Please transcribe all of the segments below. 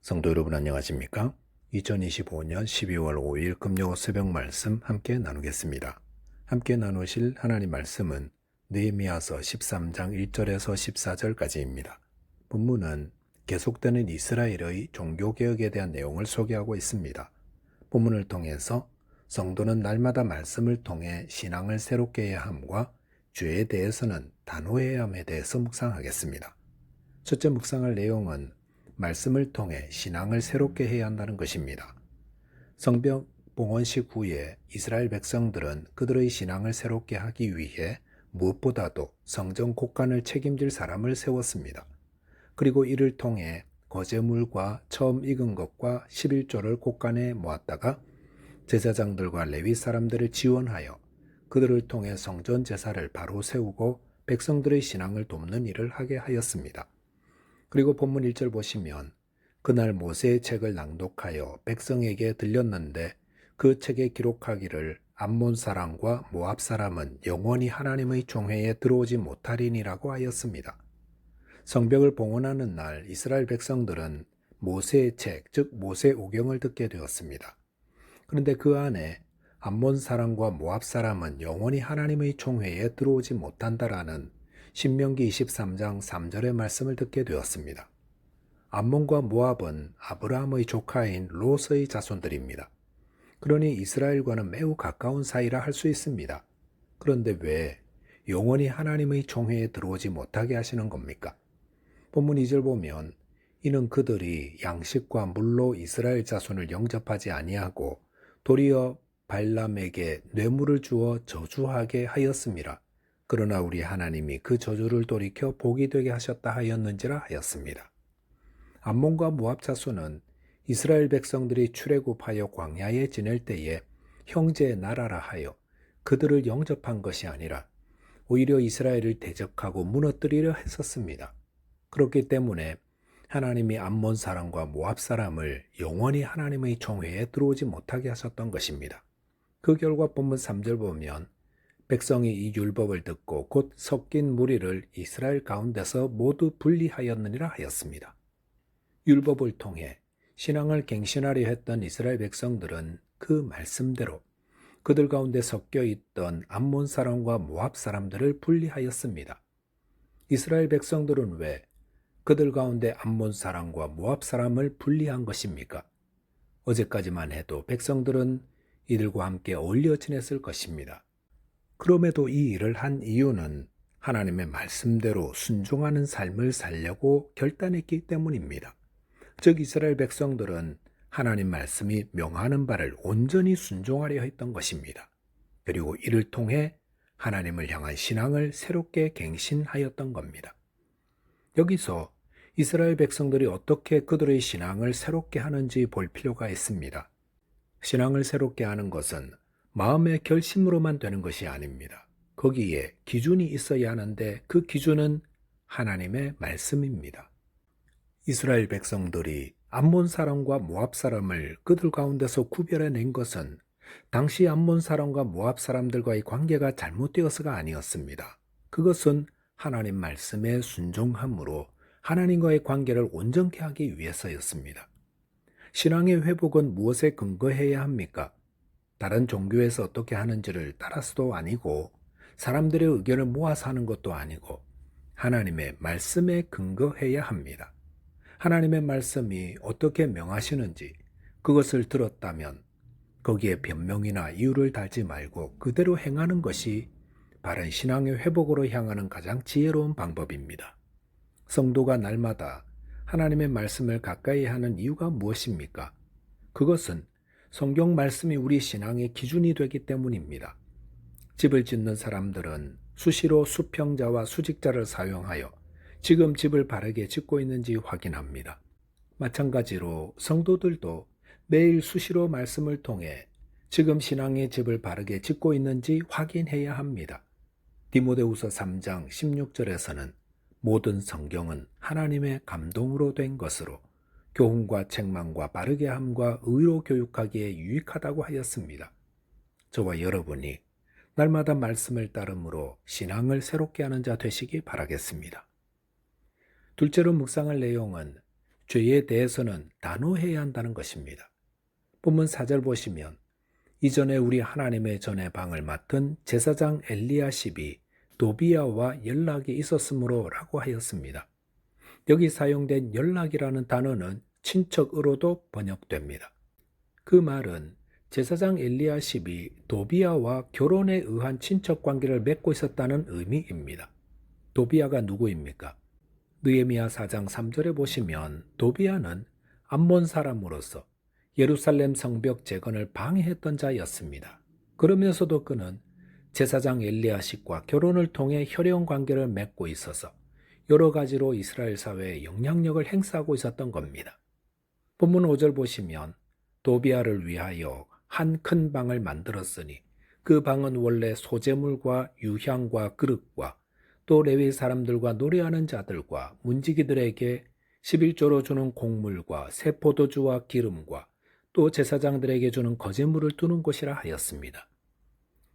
성도 여러분 안녕하십니까? 2025년 12월 5일 금요 새벽 말씀 함께 나누겠습니다. 함께 나누실 하나님 말씀은 느헤미야서 13장 1절에서 14절까지입니다. 본문은 계속되는 이스라엘의 종교개혁에 대한 내용을 소개하고 있습니다. 본문을 통해서 성도는 날마다 말씀을 통해 신앙을 새롭게 해야 함과 죄에 대해서는 단호해야 함에 대해서 묵상하겠습니다. 첫째 묵상할 내용은 말씀을 통해 신앙을 새롭게 해야 한다는 것입니다. 성벽 봉헌식 후에 이스라엘 백성들은 그들의 신앙을 새롭게 하기 위해 무엇보다도 성전 곳간을 책임질 사람을 세웠습니다. 그리고 이를 통해 거제물과 처음 익은 것과 11조를 곳간에 모았다가 제사장들과 레위 사람들을 지원하여 그들을 통해 성전 제사를 바로 세우고 백성들의 신앙을 돕는 일을 하게 하였습니다. 그리고 본문 1절 보시면 그날 모세의 책을 낭독하여 백성에게 들렸는데 그 책에 기록하기를 암몬 사람과 모압 사람은 영원히 하나님의 총회에 들어오지 못하리니라고 하였습니다. 성벽을 봉헌하는 날 이스라엘 백성들은 모세의 책, 즉 모세오경을 듣게 되었습니다. 그런데 그 안에 암몬 사람과 모압 사람은 영원히 하나님의 총회에 들어오지 못한다라는 신명기 23장 3절의 말씀을 듣게 되었습니다. 암몬과 모압은 아브라함의 조카인 롯의 자손들입니다. 그러니 이스라엘과는 매우 가까운 사이라 할 수 있습니다. 그런데 왜 영원히 하나님의 총회에 들어오지 못하게 하시는 겁니까? 본문 2절 보면 이는 그들이 양식과 물로 이스라엘 자손을 영접하지 아니하고 도리어 발람에게 뇌물을 주어 저주하게 하였습니다. 그러나 우리 하나님이 그 저주를 돌이켜 복이 되게 하셨다 하였는지라 하였습니다. 암몬과 모압 자손은 이스라엘 백성들이 출애굽하여 광야에 지낼 때에 형제의 나라라 하여 그들을 영접한 것이 아니라 오히려 이스라엘을 대적하고 무너뜨리려 했었습니다. 그렇기 때문에 하나님이 암몬 사람과 모압 사람을 영원히 하나님의 총회에 들어오지 못하게 하셨던 것입니다. 그 결과 본문 3절 보면 백성이 이 율법을 듣고 곧 섞인 무리를 이스라엘 가운데서 모두 분리하였느니라 하였습니다. 율법을 통해 신앙을 갱신하려 했던 이스라엘 백성들은 그 말씀대로 그들 가운데 섞여 있던 암몬 사람과 모압 사람들을 분리하였습니다. 이스라엘 백성들은 왜 그들 가운데 암몬 사람과 모압 사람을 분리한 것입니까? 어제까지만 해도 백성들은 이들과 함께 어울려 지냈을 것입니다. 그럼에도 이 일을 한 이유는 하나님의 말씀대로 순종하는 삶을 살려고 결단했기 때문입니다. 즉 이스라엘 백성들은 하나님 말씀이 명하는 바를 온전히 순종하려 했던 것입니다. 그리고 이를 통해 하나님을 향한 신앙을 새롭게 갱신하였던 겁니다. 여기서 이스라엘 백성들이 어떻게 그들의 신앙을 새롭게 하는지 볼 필요가 있습니다. 신앙을 새롭게 하는 것은 마음의 결심으로만 되는 것이 아닙니다. 거기에 기준이 있어야 하는데 그 기준은 하나님의 말씀입니다. 이스라엘 백성들이 암몬 사람과 모압 사람을 그들 가운데서 구별해낸 것은 당시 암몬 사람과 모압 사람들과의 관계가 잘못되어서가 아니었습니다. 그것은 하나님 말씀에 순종함으로 하나님과의 관계를 온전케 하기 위해서였습니다. 신앙의 회복은 무엇에 근거해야 합니까? 다른 종교에서 어떻게 하는지를 따라서도 아니고 사람들의 의견을 모아서 하는 것도 아니고 하나님의 말씀에 근거해야 합니다. 하나님의 말씀이 어떻게 명하시는지 그것을 들었다면 거기에 변명이나 이유를 달지 말고 그대로 행하는 것이 바른 신앙의 회복으로 향하는 가장 지혜로운 방법입니다. 성도가 날마다 하나님의 말씀을 가까이 하는 이유가 무엇입니까? 그것은 성경 말씀이 우리 신앙의 기준이 되기 때문입니다. 집을 짓는 사람들은 수시로 수평자와 수직자를 사용하여 지금 집을 바르게 짓고 있는지 확인합니다. 마찬가지로 성도들도 매일 수시로 말씀을 통해 지금 신앙의 집을 바르게 짓고 있는지 확인해야 합니다. 디모데후서 3장 16절에서는 모든 성경은 하나님의 감동으로 된 것으로 교훈과 책망과 바르게 함과 의로 교육하기에 유익하다고 하였습니다. 저와 여러분이 날마다 말씀을 따름으로 신앙을 새롭게 하는 자 되시기 바라겠습니다. 둘째로 묵상할 내용은 죄에 대해서는 단호해야 한다는 것입니다. 본문 4절 보시면 이전에 우리 하나님의 전에 방을 맡은 제사장 엘리야십이 도비야와 연락이 있었으므로 라고 하였습니다. 여기 사용된 연락이라는 단어는 친척으로도 번역됩니다. 그 말은 제사장 엘리야십이 도비야와 결혼에 의한 친척 관계를 맺고 있었다는 의미입니다. 도비야가 누구입니까? 느헤미야 4장 3절에 보시면 도비야는 암몬 사람으로서 예루살렘 성벽 재건을 방해했던 자였습니다. 그러면서도 그는 제사장 엘리야십과 결혼을 통해 혈연 관계를 맺고 있어서 여러 가지로 이스라엘 사회에 영향력을 행사하고 있었던 겁니다. 본문 5절 보시면 도비야를 위하여 한 큰 방을 만들었으니 그 방은 원래 소재물과 유향과 그릇과 또 레위 사람들과 노래하는 자들과 문지기들에게 11조로 주는 곡물과 새 포도주와 기름과 또 제사장들에게 주는 거제물을 두는 곳이라 하였습니다.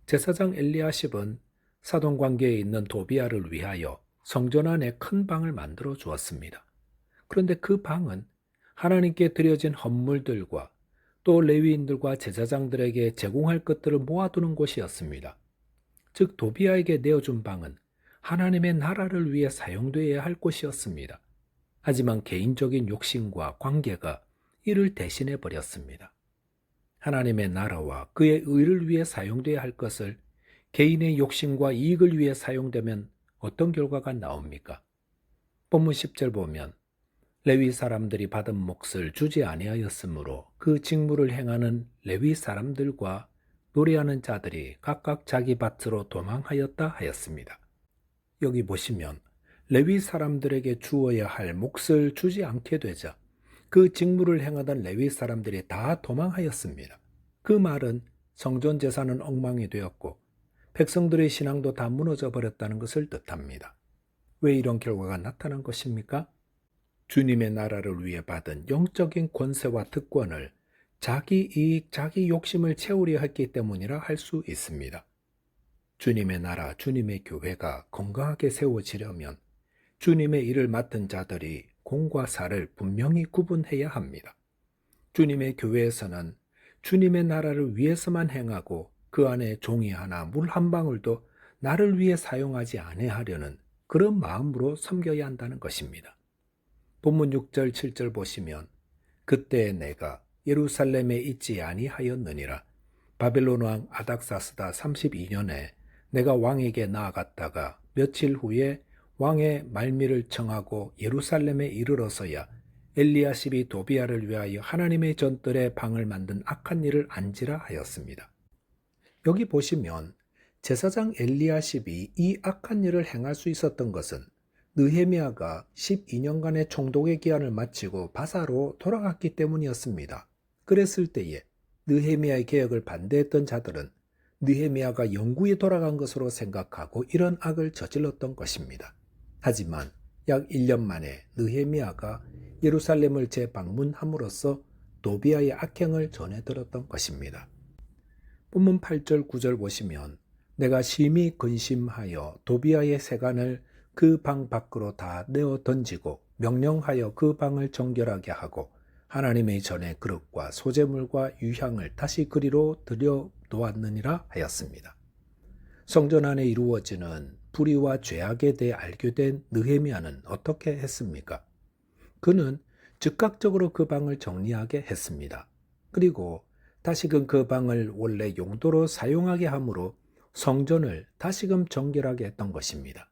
제사장 엘리야십은 사돈관계에 있는 도비야를 위하여 성전 안에 큰 방을 만들어 주었습니다. 그런데 그 방은 하나님께 드려진 헌물들과 또 레위인들과 제사장들에게 제공할 것들을 모아두는 곳이었습니다. 즉 도비야에게 내어준 방은 하나님의 나라를 위해 사용되어야 할 곳이었습니다. 하지만 개인적인 욕심과 관계가 이를 대신해 버렸습니다. 하나님의 나라와 그의 의를 위해 사용되어야 할 것을 개인의 욕심과 이익을 위해 사용되면 어떤 결과가 나옵니까? 본문 10절 보면 레위 사람들이 받은 몫을 주지 아니하였으므로 그 직무를 행하는 레위 사람들과 노래하는 자들이 각각 자기 밭으로 도망하였다 하였습니다. 여기 보시면 레위 사람들에게 주어야 할 몫을 주지 않게 되자 그 직무를 행하던 레위 사람들이 다 도망하였습니다. 그 말은 성전 제사는 엉망이 되었고 백성들의 신앙도 다 무너져 버렸다는 것을 뜻합니다. 왜 이런 결과가 나타난 것입니까? 주님의 나라를 위해 받은 영적인 권세와 특권을 자기 이익, 자기 욕심을 채우려 했기 때문이라 할 수 있습니다. 주님의 나라, 주님의 교회가 건강하게 세워지려면 주님의 일을 맡은 자들이 공과 사를 분명히 구분해야 합니다. 주님의 교회에서는 주님의 나라를 위해서만 행하고 그 안에 종이 하나, 물 한 방울도 나를 위해 사용하지 아니하려는 그런 마음으로 섬겨야 한다는 것입니다. 본문 6절, 7절 보시면 그때 내가 예루살렘에 있지 아니하였느니라. 바벨론 왕 아닥사스다 32년에 내가 왕에게 나아갔다가 며칠 후에 왕의 말미를 청하고 예루살렘에 이르러서야 엘리야십이 도비야를 위하여 하나님의 전뜰에 방을 만든 악한 일을 안지라 하였습니다. 여기 보시면 제사장 엘리야십이 이 악한 일을 행할 수 있었던 것은 느헤미야가 12년간의 총독의 기한을 마치고 바사로 돌아갔기 때문이었습니다. 그랬을 때에 느헤미야의 개혁을 반대했던 자들은 느헤미야가 영구히 돌아간 것으로 생각하고 이런 악을 저질렀던 것입니다. 하지만 약 1년 만에 느헤미야가 예루살렘을 재방문함으로써 도비야의 악행을 전해들었던 것입니다. 본문 8절 9절 보시면 내가 심히 근심하여 도비야의 세간을 그 방 밖으로 다 내어 던지고 명령하여 그 방을 정결하게 하고 하나님의 전에 그릇과 소재물과 유향을 다시 그리로 들여 놓았느니라 하였습니다. 성전 안에 이루어지는 불의와 죄악에 대해 알게 된 느헤미야는 어떻게 했습니까? 그는 즉각적으로 그 방을 정리하게 했습니다. 그리고 다시금 그 방을 원래 용도로 사용하게 함으로 성전을 다시금 정결하게 했던 것입니다.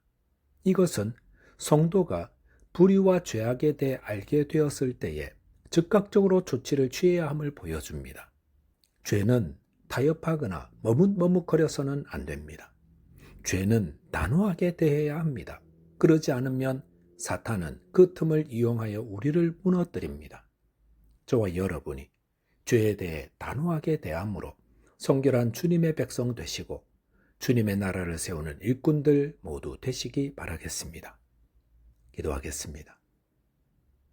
이것은 성도가 불의와 죄악에 대해 알게 되었을 때에 즉각적으로 조치를 취해야 함을 보여줍니다. 죄는 타협하거나 머뭇머뭇거려서는 안 됩니다. 죄는 단호하게 대해야 합니다. 그러지 않으면 사탄은 그 틈을 이용하여 우리를 무너뜨립니다. 저와 여러분이 죄에 대해 단호하게 대함으로 성결한 주님의 백성 되시고 주님의 나라를 세우는 일꾼들 모두 되시기 바라겠습니다. 기도하겠습니다.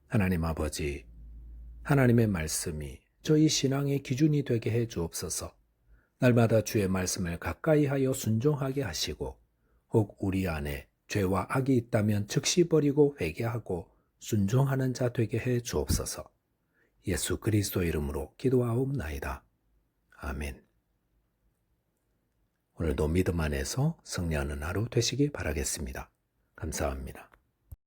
하나님 아버지, 하나님의 말씀이 저희 신앙의 기준이 되게 해 주옵소서. 날마다 주의 말씀을 가까이 하여 순종하게 하시고 혹 우리 안에 죄와 악이 있다면 즉시 버리고 회개하고 순종하는 자 되게 해 주옵소서. 예수 그리스도 이름으로 기도하옵나이다. 아멘. 오늘도 믿음 안에서 승리하는 하루 되시기 바라겠습니다. 감사합니다.